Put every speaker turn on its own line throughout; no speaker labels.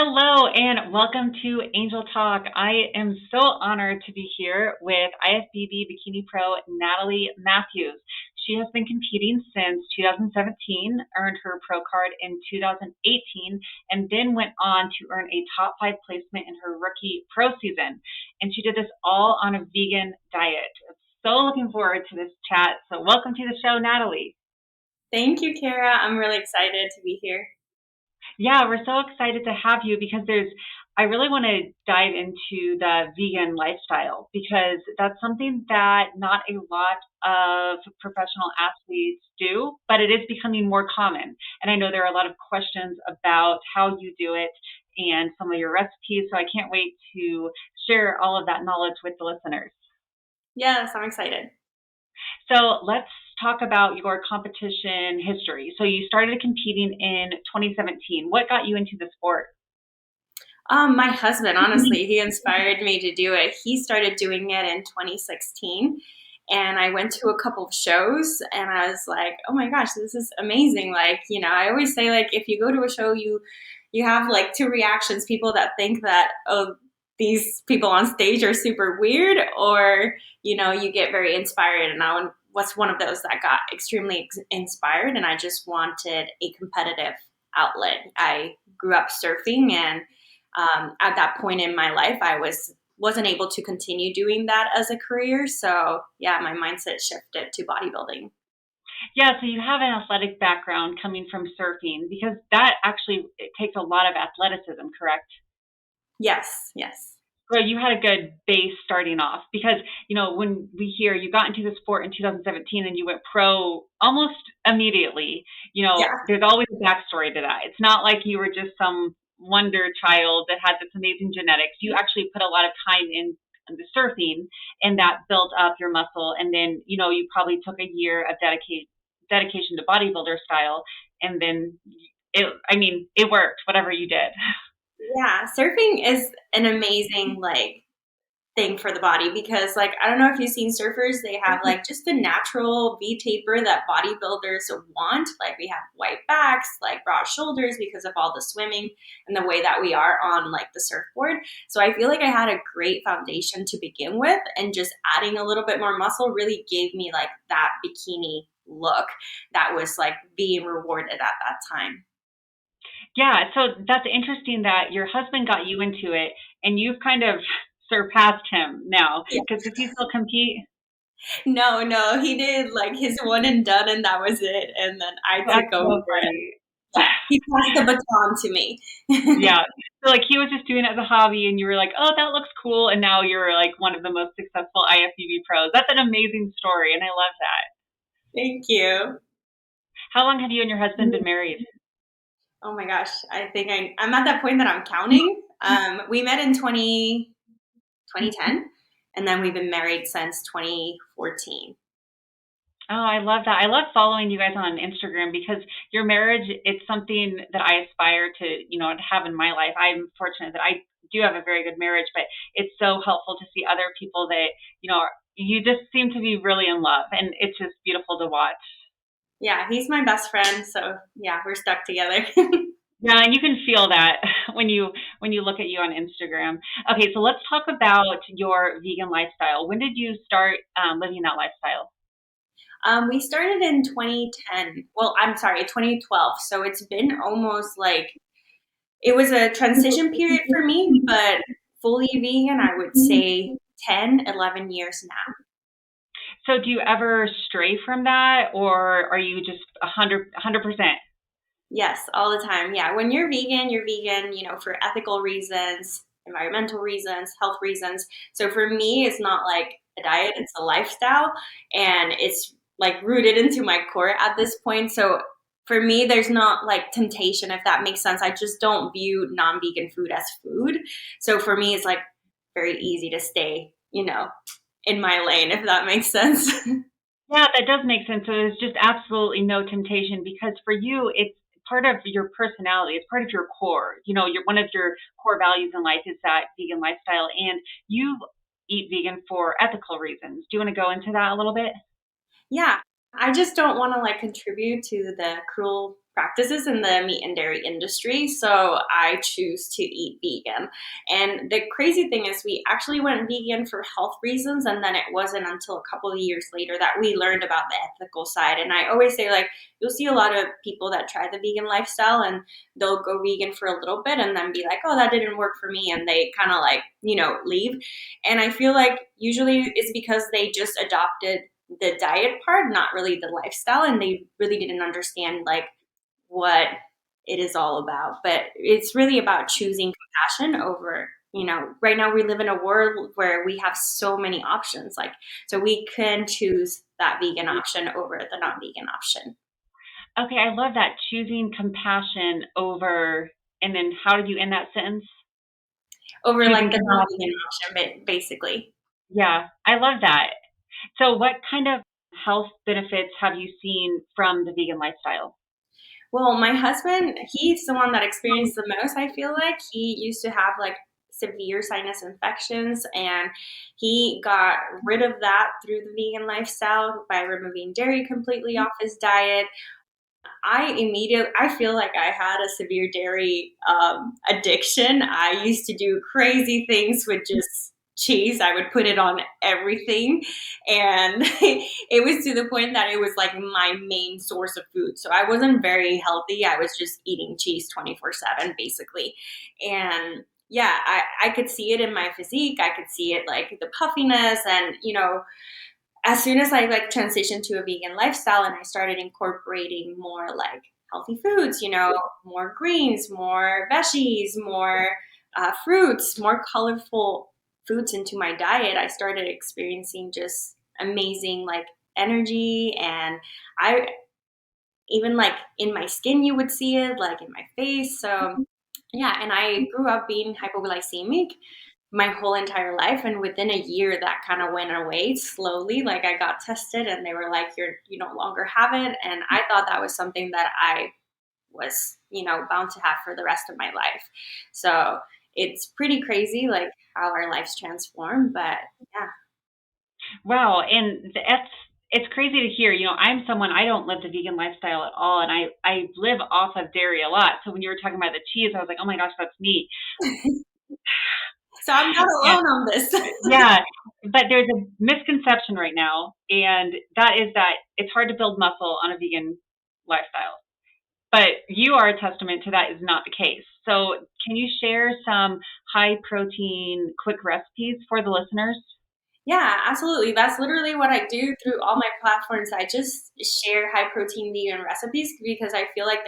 Hello and welcome to Angel Talk. I am so honored to be here with IFBB Bikini Pro Natalie Matthews. She has been competing since 2017, earned her pro card in 2018, and then went on to earn a top 5 placement in her rookie pro season. And she did this all on a vegan diet. So looking forward to this chat. So welcome to the show, Natalie.
Thank you, Kara. I'm really excited to be here.
Yeah, we're so excited to have you because I really want to dive into the vegan lifestyle because that's something that not a lot of professional athletes do, but it is becoming more common. And I know there are a lot of questions about how you do it and some of your recipes. So I can't wait to share all of that knowledge with the listeners.
Yes, I'm excited.
So let's talk about your competition history. So you started competing in 2017. What got you into the sport?
My husband, honestly, he inspired me to do it. He started doing it in 2016, and I went to a couple of shows, and I was like, "Oh my gosh, this is amazing!" Like, I always say, like, if you go to a show, you have like two reactions: people that think that, oh, these people on stage are super weird, or you get very inspired. And I was one of those that got extremely inspired, and I just wanted a competitive outlet. I grew up surfing, and at that point in my life, I wasn't able to continue doing that as a career. So yeah, my mindset shifted to bodybuilding.
Yeah, so you have an athletic background coming from surfing because that actually it takes a lot of athleticism, correct?
Yes, yes.
So you had a good base starting off because, when we hear you got into the sport in 2017 and you went pro almost immediately,
Yeah.
there's always a backstory to that. It's not like you were just some wonder child that had this amazing genetics. You actually put a lot of time in the surfing and that built up your muscle. And then, you probably took a year of dedication to bodybuilder style. And then it worked, whatever you did.
Yeah, surfing is an amazing thing for the body because I don't know if you've seen surfers, they have just the natural V taper that bodybuilders want. Like we have white backs, like broad shoulders because of all the swimming and the way that we are on the surfboard. So I feel like I had a great foundation to begin with, and just adding a little bit more muscle really gave me that bikini look that was being rewarded at that time.
Yeah, so that's interesting that your husband got you into it and you've kind of surpassed him now. Because does he still compete?
No, no, he did his one and done, and that was it. And then I
That's
took over.
so funny.
Yeah, he passed the baton to me.
Yeah. So he was just doing it as a hobby and you were like, oh, that looks cool. And now you're like one of the most successful IFBB pros. That's an amazing story. And I love that.
Thank you.
How long have you and your husband been married?
Oh my gosh, I think I'm at that point that I'm counting. We met in 2010, and then we've been married since 2014.
Oh, I love that. I love following you guys on Instagram because your marriage, it's something that I aspire to, to have in my life. I'm fortunate that I do have a very good marriage, but it's so helpful to see other people that, you just seem to be really in love and it's just beautiful to watch.
Yeah, he's my best friend, so yeah, we're stuck together.
Yeah, and you can feel that when you look at you on Instagram. Okay, so let's talk about your vegan lifestyle. When did you start living that lifestyle?
We started in 2010. Well, I'm sorry, 2012. So it's been almost it was a transition period for me, but fully vegan, I would say 10, 11 years now.
So do you ever stray from that, or are you just 100%?
Yes, all the time. Yeah, when you're vegan, for ethical reasons, environmental reasons, health reasons. So for me, it's not like a diet, it's a lifestyle, and it's rooted into my core at this point. So for me, there's not temptation, if that makes sense. I just don't view non-vegan food as food. So for me, it's very easy to stay, in my lane, if that makes sense.
Yeah, that does make sense. So there's just absolutely no temptation because for you, it's part of your personality. It's part of your core. One of your core values in life is that vegan lifestyle, and you eat vegan for ethical reasons. Do you want to go into that a little bit?
Yeah, I just don't want to contribute to the cruel practices in the meat and dairy industry, so I choose to eat vegan. And the crazy thing is, we actually went vegan for health reasons, and then it wasn't until a couple of years later that we learned about the ethical side. And I always say, like, you'll see a lot of people that try the vegan lifestyle and they'll go vegan for a little bit and then be like, oh, that didn't work for me, and they kind of like, leave. And I feel like usually it's because they just adopted the diet part, not really the lifestyle, and they really didn't understand like what it is all about. But it's really about choosing compassion over, right now we live in a world where we have so many options. Like, so we can choose that vegan option over the non-vegan option.
Okay, I love that. Choosing compassion over, and then how did you end that sentence?
Over
Choosing
like the
compassion.
non-vegan option, basically.
Yeah, I love that. So, what kind of health benefits have you seen from the vegan lifestyle?
Well, my husband, he's the one that experienced the most, I feel like. He used to have like severe sinus infections, and he got rid of that through the vegan lifestyle by removing dairy completely off his diet. I feel like I had a severe dairy addiction. I used to do crazy things with just cheese. I would put it on everything. And it was to the point that it was like my main source of food. So I wasn't very healthy. I was just eating cheese 24/7, basically. And yeah, I could see it in my physique. I could see it like the puffiness, and as soon as I like transitioned to a vegan lifestyle and I started incorporating more like healthy foods, more greens, more veggies, more fruits, more colorful foods into my diet, I started experiencing just amazing like energy. And I even like in my skin, you would see it, like in my face. So yeah, and I grew up being hypoglycemic my whole entire life, and within a year that kind of went away slowly. Like, I got tested and they were like, you no longer have it. And I thought that was something that I was bound to have for the rest of my life. So it's pretty crazy like how our lives transform. But yeah.
Wow, and it's crazy to hear. I'm someone, I don't live the vegan lifestyle at all, and I live off of dairy a lot. So when you were talking about the cheese, I was like, oh my gosh, that's me.
So I'm not
Yeah,
alone on this.
yeah, but there's a misconception right now, and that is that it's hard to build muscle on a vegan lifestyle. But you are a testament to that is not the case. So can you share some high protein quick recipes for the listeners?
Yeah, absolutely. That's literally what I do through all my platforms. I just share high protein vegan recipes because I feel like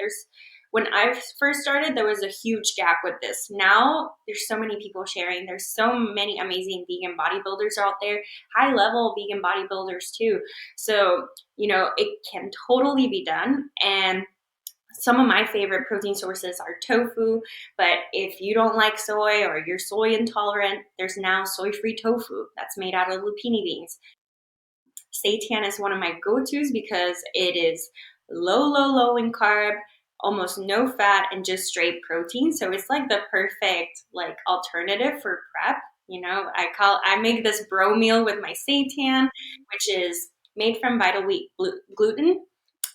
when I first started, there was a huge gap with this. Now there's so many people sharing. There's so many amazing vegan bodybuilders out there, high level vegan bodybuilders too. So, it can totally be done. And some of my favorite protein sources are tofu, but if you don't like soy or you're soy intolerant, there's now soy-free tofu that's made out of lupini beans. Seitan is one of my go-tos because it is low, low, low in carb, almost no fat, and just straight protein. So it's like the perfect like alternative for prep. I make this bro meal with my seitan, which is made from vital wheat gluten,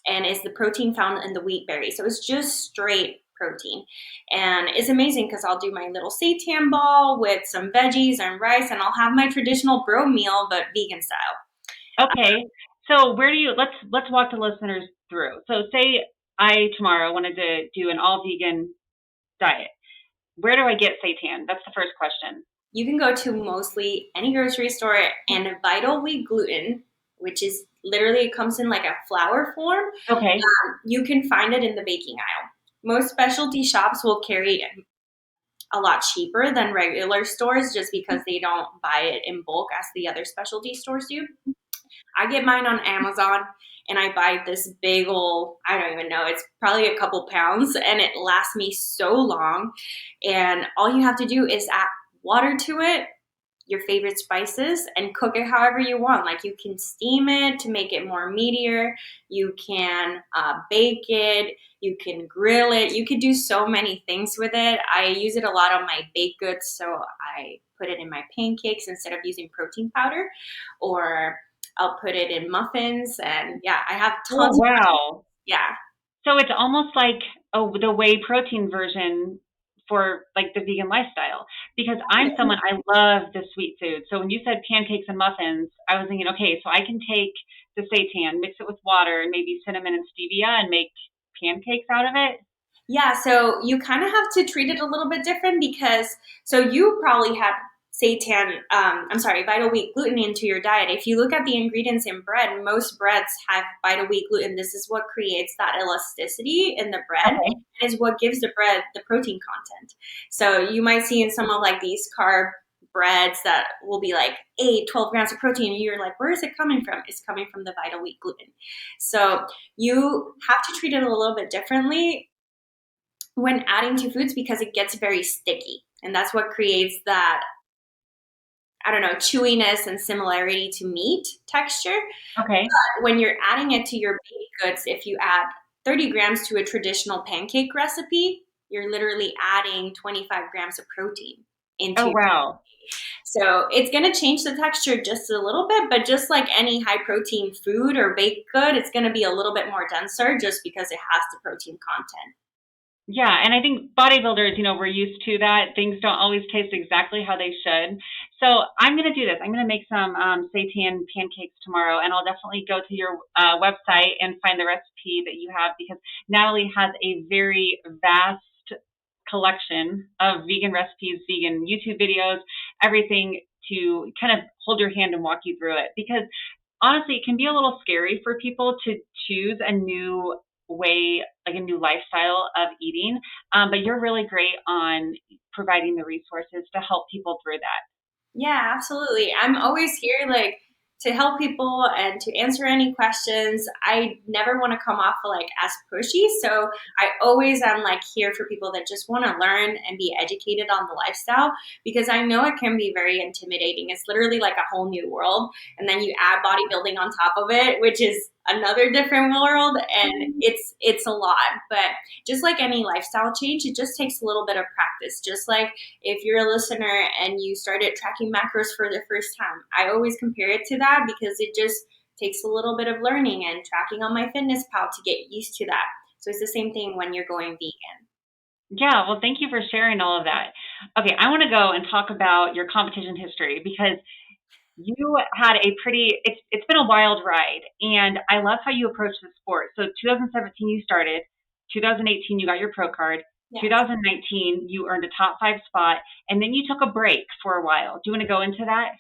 and is the protein found in the wheat berry. So it's just straight protein. And it's amazing because I'll do my little seitan ball with some veggies and rice, and I'll have my traditional bro meal, but vegan style.
Okay. So where do you let's walk the listeners through. So say I tomorrow wanted to do an all vegan diet. Where do I get seitan? That's the first question.
You can go to mostly any grocery store, and vital wheat gluten, which is literally, it comes in like a flour form.
Okay.
You can find it in the baking aisle. Most specialty shops will carry a lot cheaper than regular stores just because they don't buy it in bulk as the other specialty stores do. I get mine on Amazon, and I buy this big old, I don't even know, it's probably a couple pounds, and it lasts me so long. And all you have to do is add water to it, your favorite spices, and cook it however you want. Like, you can steam it to make it more meatier. You can bake it. You can grill it. You could do so many things with it. I use it a lot on my baked goods, so I put it in my pancakes instead of using protein powder, or I'll put it in muffins. And yeah, I have
Oh
tons of,
wow.
yeah.
So it's almost like the whey protein version for like the vegan lifestyle, because I'm someone, I love the sweet food. So when you said pancakes and muffins, I was thinking, okay, so I can take the seitan, mix it with water and maybe cinnamon and stevia and make pancakes out of it.
Yeah, so you kind of have to treat it a little bit different because, so you probably had vital wheat gluten into your diet. If you look at the ingredients in bread, most breads have vital wheat gluten. This is what creates that elasticity in the bread
Okay.
and is what gives the bread the protein content. So you might see in some of like these carb breads that will be like 12 grams of protein. And you're like, where is it coming from? It's coming from the vital wheat gluten. So you have to treat it a little bit differently when adding to foods because it gets very sticky. And that's what creates that, I don't know, chewiness and similarity to meat texture.
Okay.
But when you're adding it to your baked goods, if you add 30 grams to a traditional pancake recipe, you're literally adding 25 grams of protein
Oh,
into.
wow.
So it's going to change the texture just a little bit, but just like any high protein food or baked good, it's going to be a little bit more denser just because it has the protein content.
Yeah, and I think bodybuilders, we're used to that. Things don't always taste exactly how they should. So I'm going to do this. I'm going to make some seitan pancakes tomorrow, and I'll definitely go to your website and find the recipe that you have, because Natalie has a very vast collection of vegan recipes, vegan YouTube videos, everything to kind of hold your hand and walk you through it. Because honestly, it can be a little scary for people to choose a new way, like a new lifestyle of eating. But you're really great on providing the resources to help people through that.
Yeah, absolutely. I'm always here like to help people and to answer any questions. I never want to come off like as pushy. So I always am like here for people that just want to learn and be educated on the lifestyle because I know it can be very intimidating. It's literally like a whole new world. And then you add bodybuilding on top of it, which is another different world. And it's a lot. But just like any lifestyle change, it just takes a little bit of practice. Just like if you're a listener and you started tracking macros for the first time, I always compare it to that because it just takes a little bit of learning and tracking on MyFitnessPal to get used to that. So it's the same thing when you're going vegan.
Yeah, well, thank you for sharing all of that. Okay, I want to go and talk about your competition history, because you had a it's been a wild ride, and I love how you approach the sport. So 2017 you started, 2018 you got your pro card,
Yeah.
2019 you earned a top 5 spot, and then you took a break for a while. Do you want to go into that?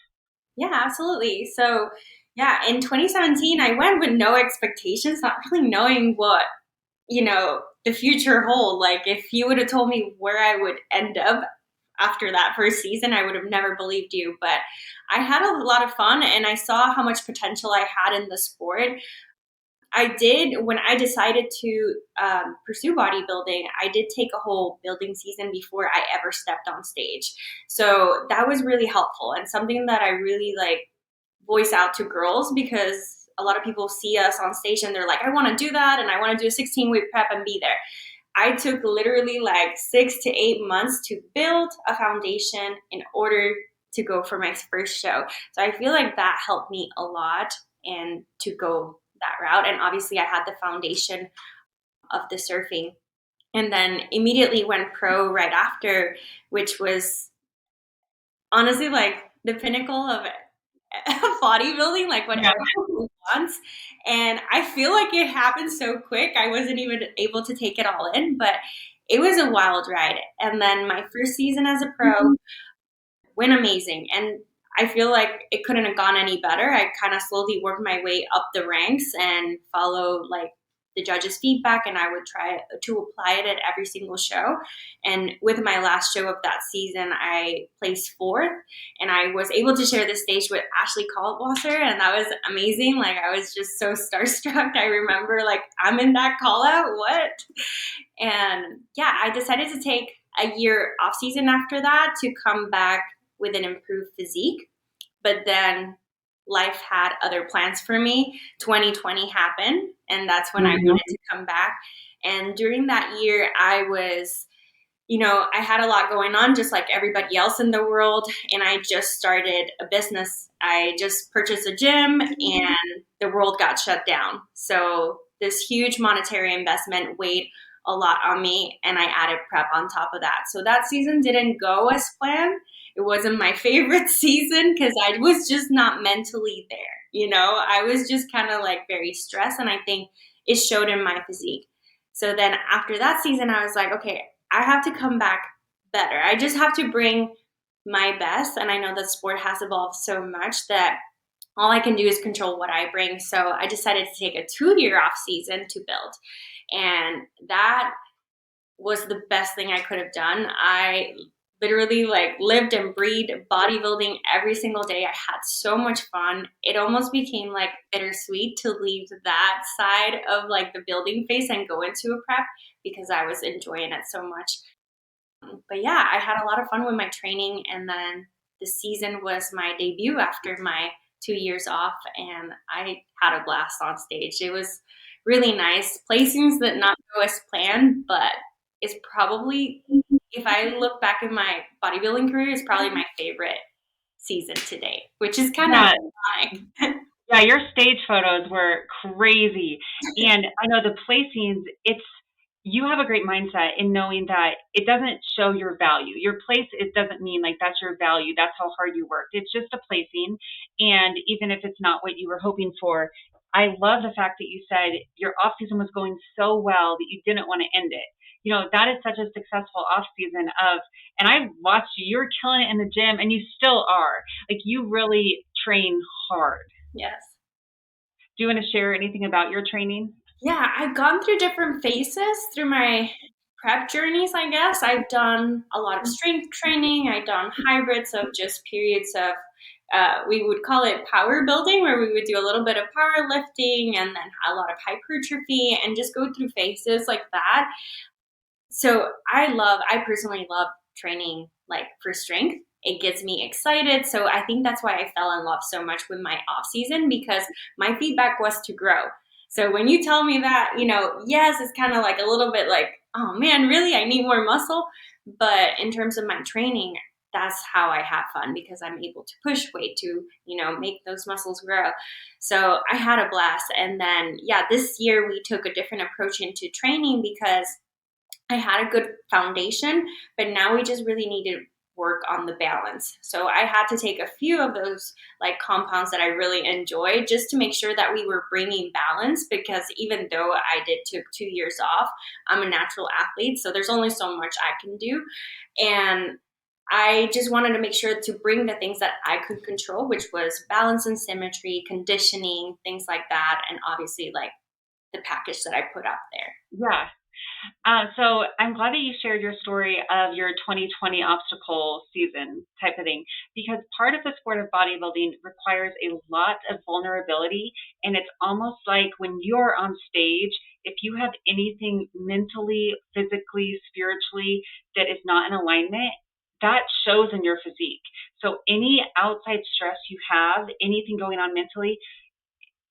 Yeah, absolutely. So yeah, in 2017, I went with no expectations, not really knowing what, the future hold. Like if you would have told me where I would end up after that first season, I would have never believed you. But I had a lot of fun and I saw how much potential I had in the sport. I did, when I decided to pursue bodybuilding, I did take a whole building season before I ever stepped on stage. So that was really helpful and something that I really like voice out to girls because a lot of people see us on stage and they're like, I want to do that and I want to do a 16-week prep and be there. I took literally like 6 to 8 months to build a foundation in order to go for my first show. So I feel like that helped me a lot and to go that route. And obviously I had the foundation of the surfing. And then immediately went pro right after, which was honestly like the pinnacle of bodybuilding, like what
Yeah.
everyone wants. And I feel like it happened so quick. I wasn't even able to take it all in, but it was a wild ride. And then my first season as a pro went amazing. And I feel like it couldn't have gone any better. I kind of slowly worked my way up the ranks and follow like the judges' feedback, and I would try to apply it at every single show. And with my last show of that season, I placed fourth, and I was able to share the stage with Ashley Kaltwasser, and that was amazing. Like I was just so starstruck. I remember like I'm in that call out. What? And yeah, I decided to take a year off season after that to come back with an improved physique. But then life had other plans for me. 2020 happened, and that's when I wanted to come back. And during that year, I was, I had a lot going on, just like everybody else in the world. And I just started a business. I just purchased a gym, and the world got shut down. So this huge monetary investment weighed a lot on me, and I added prep on top of that. So that season didn't go as planned. It wasn't my favorite season because I was just not mentally there. I was just kind of like very stressed, and I think it showed in my physique. So then after that season, I was like, okay, I have to come back better. I just have to bring my best. And I know that sport has evolved so much that all I can do is control what I bring. So I decided to take a 2-year off season to build. And that was the best thing I could have done. I literally like lived and breathed bodybuilding every single day. I had so much fun. It almost became like bittersweet to leave that side of like the building phase and go into a prep because I was enjoying it so much. But yeah, I had a lot of fun with my training, and then the season was my debut after my 2 years off, and I had a blast on stage. It was really nice. Placings did not go as planned, but it's probably, if I look back in my bodybuilding career, it's probably my favorite season to date, which is kind of
Yeah,
ironic.
yeah, your stage photos were crazy. And I know the placings, you have a great mindset in knowing that it doesn't show your value. Your place, it doesn't mean like that's your value. That's how hard you worked. It's just a placing. And even if it's not what you were hoping for, I love the fact that you said your off season was going so well that you didn't want to end it. That is such a successful off season and I watched you, you're killing it in the gym and you still are. Like you really train hard.
Yes.
Do you want to share anything about your training?
Yeah, I've gone through different phases through my prep journeys, I guess. I've done a lot of strength training. I've done hybrids of just periods of, we would call it power building, where we would do a little bit of powerlifting and then a lot of hypertrophy and just go through phases like that. So I personally love training like for strength. It gets me excited. So I think that's why I fell in love so much with my off season, because my feedback was to grow. So when you tell me that, yes, it's kind of like a little bit like, oh man, really? I need more muscle. But in terms of my training, that's how I have fun, because I'm able to push weight to, make those muscles grow. So I had a blast. And then, yeah, this year we took a different approach into training because I had a good foundation, but now we just really need to work on the balance. So I had to take a few of those like compounds that I really enjoyed just to make sure that we were bringing balance, because even though I did took 2 years off, I'm a natural athlete. So there's only so much I can do. And I just wanted to make sure to bring the things that I could control, which was balance and symmetry, conditioning, things like that. And obviously like the package that I put out there.
Yeah. So I'm glad that you shared your story of your 2020 obstacle season type of thing, because part of the sport of bodybuilding requires a lot of vulnerability. And it's almost like when you're on stage, if you have anything mentally, physically, spiritually that is not in alignment, that shows in your physique. So any outside stress you have, anything going on mentally,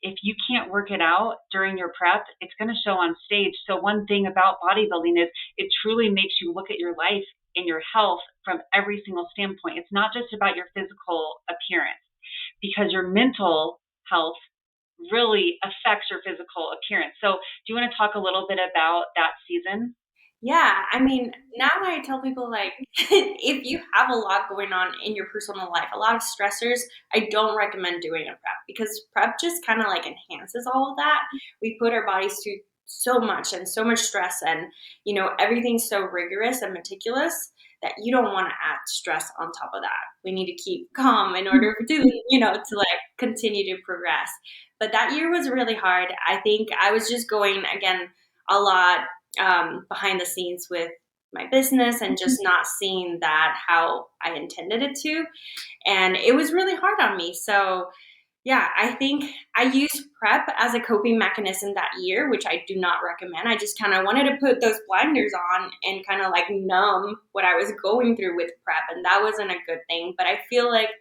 if you can't work it out during your prep, it's going to show on stage. So one thing about bodybuilding is it truly makes you look at your life and your health from every single standpoint. It's not just about your physical appearance, because your mental health really affects your physical appearance. So do you want to talk a little bit about that season?
Yeah, I mean, now I tell people like, if you have a lot going on in your personal life, a lot of stressors, I don't recommend doing a prep, because prep just kind of like enhances all of that. We put our bodies through so much and so much stress, and everything's so rigorous and meticulous that you don't want to add stress on top of that. We need to keep calm in order to like continue to progress. But that year was really hard. I think I was just going again a lot behind the scenes with my business and just not seeing that how I intended it to. And it was really hard on me. So, yeah, I think I used prep as a coping mechanism that year, which I do not recommend. I just kind of wanted to put those blinders on and kind of like numb what I was going through with prep. And that wasn't a good thing. But I feel like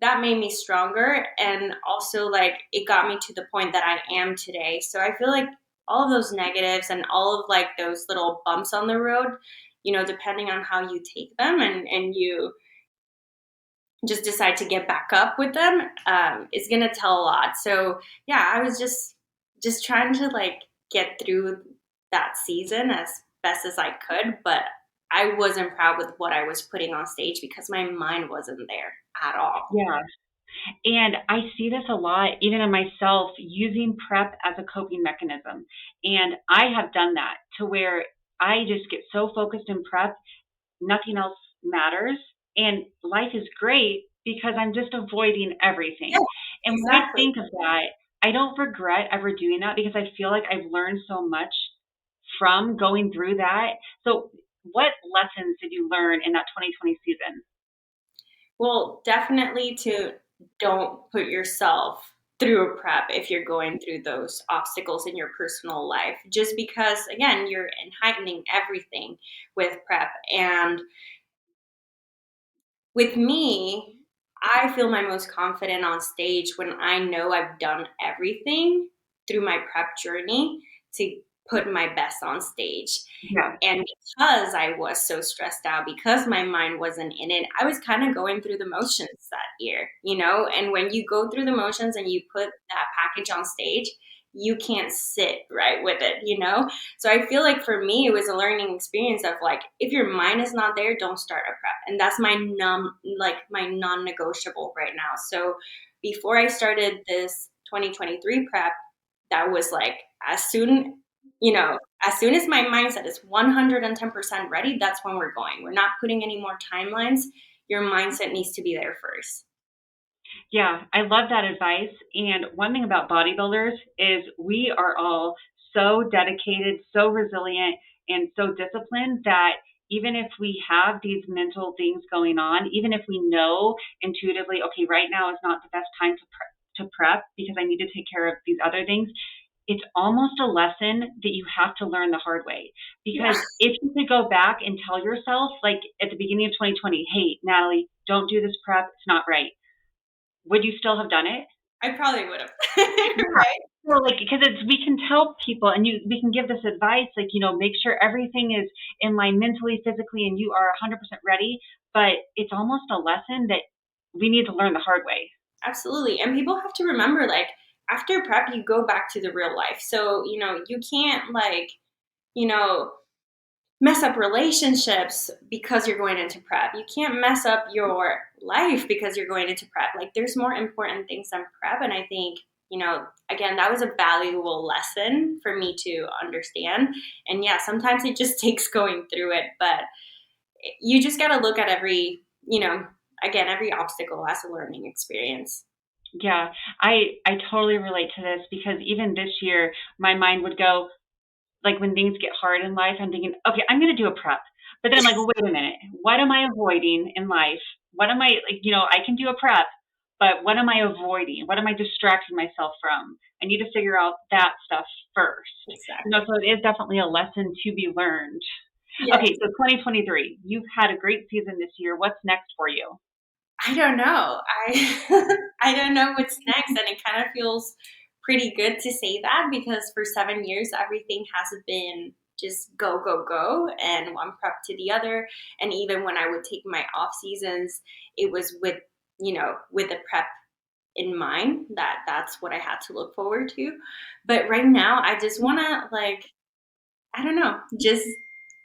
that made me stronger, and also like it got me to the point that I am today. So I feel like all of those negatives and all of like those little bumps on the road, depending on how you take them and you just decide to get back up with them, is going to tell a lot. So yeah, I was just trying to like get through that season as best as I could, but I wasn't proud with what I was putting on stage because my mind wasn't there at all.
Yeah. And I see this a lot, even in myself, using prep as a coping mechanism. And I have done that to where I just get so focused in prep, nothing else matters. And life is great because I'm just avoiding
Yeah,
everything. And when I
exactly.
think of that, I don't regret ever doing that because I feel like I've learned so much from going through that. So, what lessons did you learn in that 2020 season?
Well, definitely to don't put yourself through a prep if you're going through those obstacles in your personal life. Just because, again, you're heightening everything with prep. And with me, I feel my most confident on stage when I know I've done everything through my prep journey to put my best on stage.
Yeah.
And because I was so stressed out, because my mind wasn't in it, I was kind of going through the motions that year, you know? And when you go through the motions and you put that package on stage, you can't sit right with it, you know? So I feel like for me, it was a learning experience of like, if your mind is not there, don't start a prep. And that's my non-negotiable right now. So before I started this 2023 prep, that was like, as soon you know, as soon as my mindset is 110% ready, that's when we're going. We're not putting any more timelines. Your mindset needs to be there first.
Yeah, I love that advice. And one thing about bodybuilders is we are all so dedicated, so resilient, and so disciplined that even if we have these mental things going on, even if we know intuitively, okay, right now is not the best time to prep because I need to take care of these other things, it's almost a lesson that you have to learn the hard way.
Yeah,
Because if you could go back and tell yourself, like at the beginning of 2020, hey, Natalie, don't do this prep, it's not right, would you still have done it?
I probably would have.
Yeah.
Right?
Well, like, because it's we can tell people, and we can give this advice, like, make sure everything is in line mentally, physically, and you are 100% ready. But it's almost a lesson that we need to learn the hard way.
Absolutely. And people have to remember, like, after prep, you go back to the real life. So, you can't, like, you know, mess up relationships because you're going into prep. You can't mess up your life because you're going into prep. Like there's more important things than prep. And I think, again, that was a valuable lesson for me to understand. And yeah, sometimes it just takes going through it, but you just got to look at again, every obstacle as a learning experience.
Yeah, I totally relate to this because even this year, my mind would go, like when things get hard in life, I'm thinking, okay, I'm going to do a prep. But then I'm like, well, wait a minute. What am I avoiding in life? What am I, like, I can do a prep, but what am I avoiding? What am I distracting myself from? I need to figure out that stuff first.
Exactly.
So it is definitely a lesson to be learned.
Yes.
Okay, so 2023, you've had a great season this year. What's next for you?
I don't know. I I don't know what's next, and it kind of feels pretty good to say that because for 7 years everything has been just go go go and one prep to the other. And even when I would take my off seasons, it was with a prep in mind that that's what I had to look forward to. But right now, I just want to I don't know, just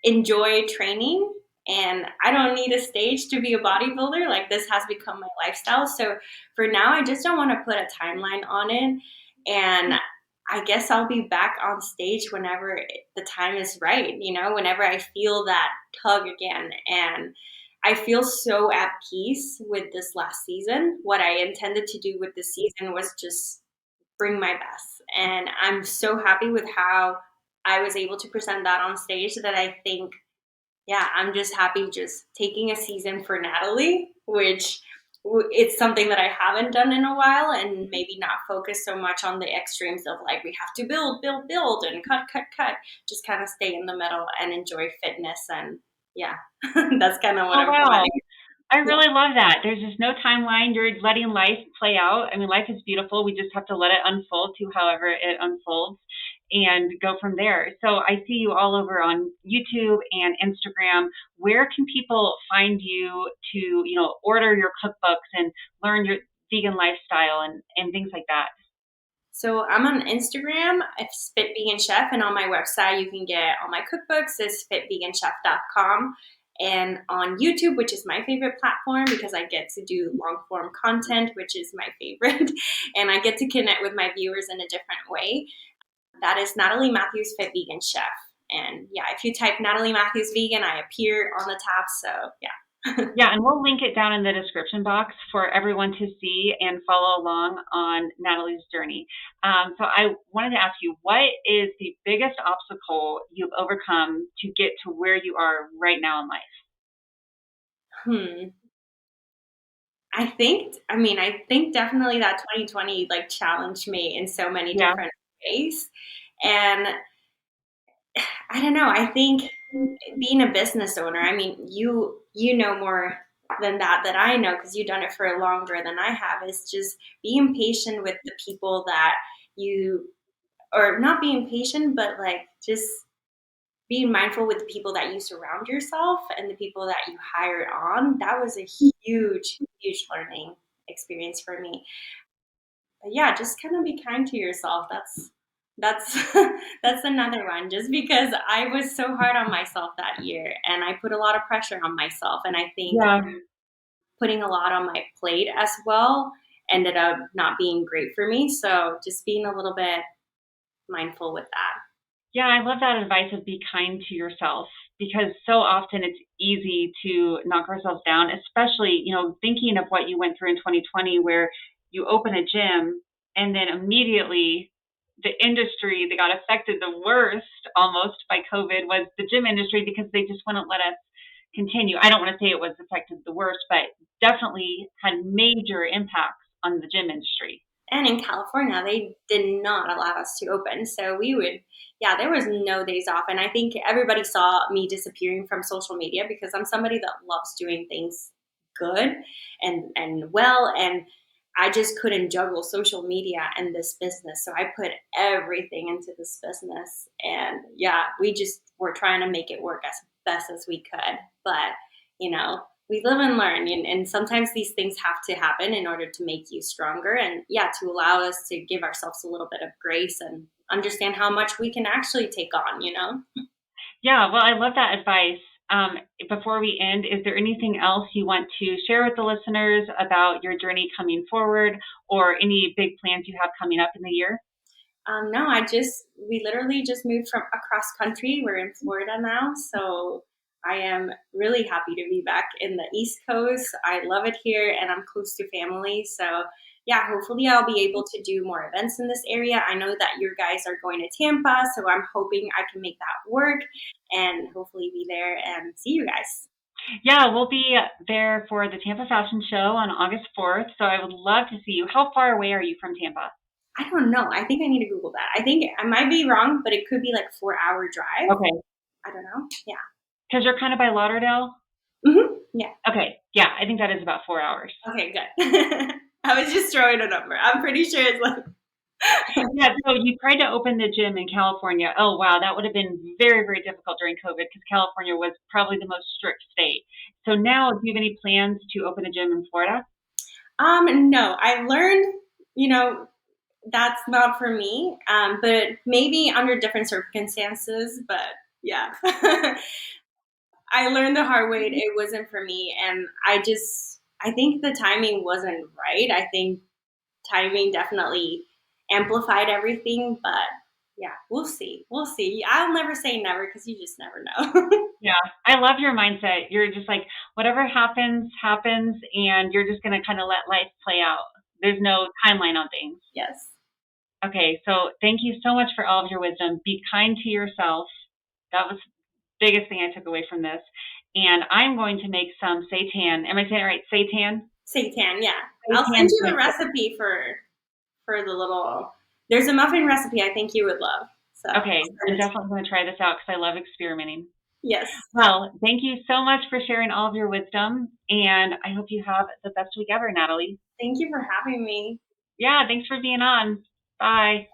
enjoy training. And I don't need a stage to be a bodybuilder. Like this has become my lifestyle. So for now, I just don't want to put a timeline on it. And I guess I'll be back on stage whenever the time is right, whenever I feel that tug again. And I feel so at peace with this last season. What I intended to do with this season was just bring my best. And I'm so happy with how I was able to present that on stage that I think, yeah, I'm just happy just taking a season for Natalie, which it's something that I haven't done in a while and maybe not focus so much on the extremes of like, we have to build, build, build and cut, cut, cut. Just kind of stay in the middle and enjoy fitness. And yeah, that's kind of what
Oh,
I'm
wow.
planning.
I
Yeah.
really love that. There's just no timeline. You're letting life play out. I mean, life is beautiful. We just have to let it unfold to however it unfolds and go from there. So I see you all over on YouTube and Instagram. Where can people find you to, order your cookbooks and learn your vegan lifestyle and things like that?
So I'm on Instagram, it's Fit Vegan Chef, and on my website you can get all my cookbooks. It's fitveganchef.com. And on YouTube, which is my favorite platform because I get to do long form content, which is my favorite, and I get to connect with my viewers in a different way. That is Natalie Matthews Fit Vegan Chef. And yeah, if you type Natalie Matthews Vegan, I appear on the tab. So yeah.
Yeah, and we'll link it down in the description box for everyone to see and follow along on Natalie's journey. So I wanted to ask you, what is the biggest obstacle you've overcome to get to where you are right now in life?
I think definitely that 2020 like challenged me in so many
Yeah.
different ways. And I don't know, I think being a business owner, I mean, you know more than that I know because you've done it for longer than I have, is just being patient with the people that you, or not being patient, but like just being mindful with the people that you surround yourself and the people that you hire on. That was a huge learning experience for me. But yeah, just kind of be kind to yourself. That's that's another one. Just because I was so hard on myself that year and I put a lot of pressure on myself, and I think
Yeah.
putting a lot on my plate as well ended up not being great for me. So just being a little bit mindful with that.
Yeah, I love that advice of be kind to yourself because so often it's easy to knock ourselves down, especially, thinking of what you went through in 2020 where you open a gym and then immediately the industry that got affected the worst almost by COVID was the gym industry because they just wouldn't let us continue. I don't want to say it was affected the worst, but definitely had major impacts on the gym industry.
And in California, they did not allow us to open. So yeah, there was no days off. And I think everybody saw me disappearing from social media because I'm somebody that loves doing things good and well. And I just couldn't juggle social media and this business. So I put everything into this business. And yeah, we just were trying to make it work as best as we could. But, we live and learn, and sometimes these things have to happen in order to make you stronger, and yeah, to allow us to give ourselves a little bit of grace and understand how much we can actually take on.
Yeah, well, I love that advice. Before we end, is there anything else you want to share with the listeners about your journey coming forward or any big plans you have coming up in the year?
No, we literally just moved from across country. We're in Florida now, so I am really happy to be back in the East Coast. I love it here, and I'm close to family. So, yeah, hopefully I'll be able to do more events in this area. I know that your guys are going to Tampa, so I'm hoping I can make that work and hopefully be there and see you guys.
Yeah, we'll be there for the Tampa Fashion Show on August 4th, so I would love to see you. How far away are you from Tampa?
I don't know. I think I need to Google that. I think I might be wrong, but it could be like 4 hour drive.
Okay.
I don't know. Yeah.
Because you're kind of by Lauderdale?
Yeah.
Okay. Yeah, I think that is about 4 hours.
Okay, good. I was just throwing a number. I'm pretty sure it's like.
Yeah, so you tried to open the gym in California. Oh, wow, that would have been very, very difficult during COVID because California was probably the most strict state. So now, do you have any plans to open a gym in Florida?
No, I learned, that's not for me. But maybe under different circumstances. But yeah, I learned the hard way. It wasn't for me, and I think the timing wasn't right. I think timing definitely amplified everything, but yeah, we'll see. We'll see. I'll never say never because you just never know.
Yeah, I love your mindset. You're just like, whatever happens, happens, and you're just going to kind of let life play out. There's no timeline on things.
Yes.
Okay, so thank you so much for all of your wisdom. Be kind to yourself. That was the biggest thing I took away from this. And I'm going to make some seitan. Am I saying it right? Seitan?
Seitan, yeah.
Seitan.
I'll send you the recipe for the little. There's a muffin recipe I think you would love. So
okay, I'm definitely going to try this out because I love experimenting.
Yes.
Well, thank you so much for sharing all of your wisdom, and I hope you have the best week ever, Natalie.
Thank you for having me.
Yeah, thanks for being on. Bye.